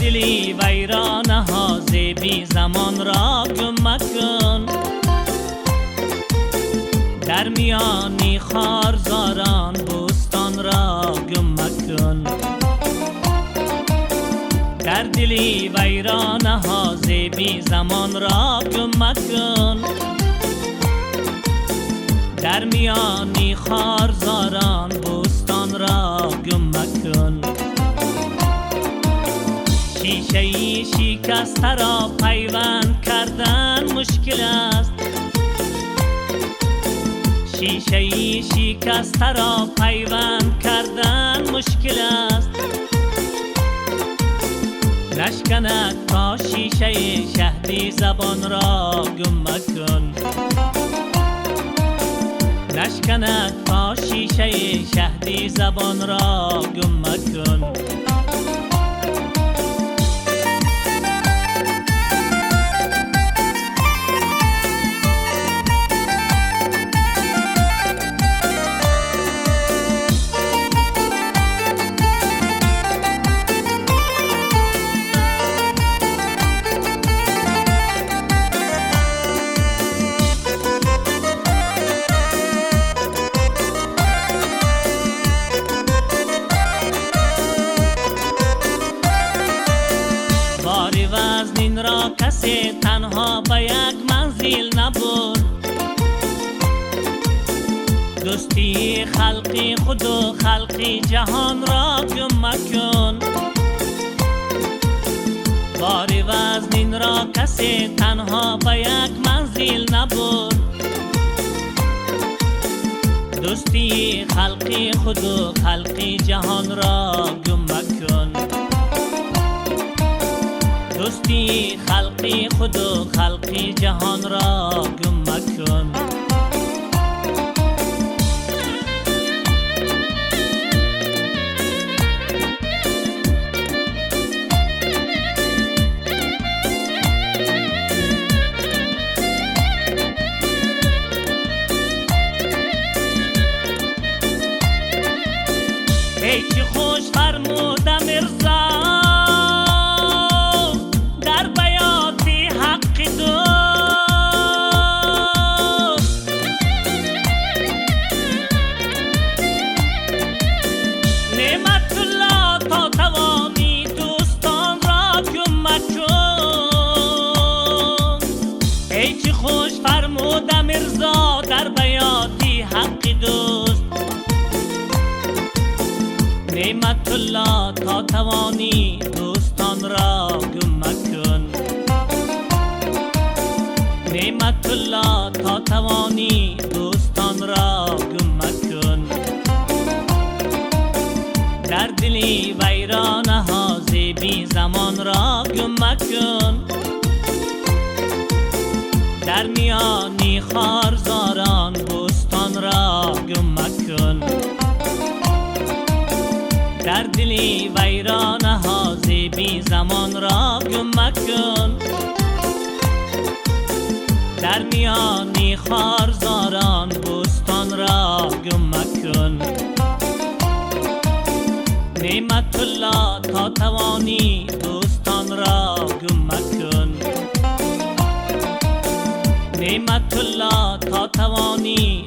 دلی ویرانه ها زیبی زمان را گم مکن، در میانی خارزاران بوستان را گم مکن. در دلی ویرانه ها زیبی زمان را گم مکن، در میانی خارزاران بوستان را گم مکن. شیشه‌ای شکسته را پیوند کردن مشکل است، شیشه‌ای شکسته را پیوند کردن مشکل است. نشکند تا شیشه شهدی زبان را گم مکن، نشکند تا شیشه شهدی زبان را گم مکن. وزنین را کسی تنها به یک منزل نبرد، دوستی خلقی خود و خلقی جهان را گم مکن. بار وزنین را کسی تنها به یک منزل نبرد، دوستی خلقی خود و خلقی جهان را گم مکن. دوستی خلقی خود و خلقی جهان را گم مکن. ای چه خوش فرموده مرزا خوش فرموده مرزا در بیاتی حق دوست. نعمت الله تا توانی دوستان را گم مکن، نعمت الله تا توانی دوستان را گم مکن. در دلی ویرانه ها زیبی زمان را گم مکن، در میانی خارزاران بوستان را گم مکن. در دلی ویرانه ها زیبی زمان را گم مکن، در میانی خارزاران بوستان را گم مکن. نعمت الله تا توانی دوستان را گم مکن، نعمت الله تا توانی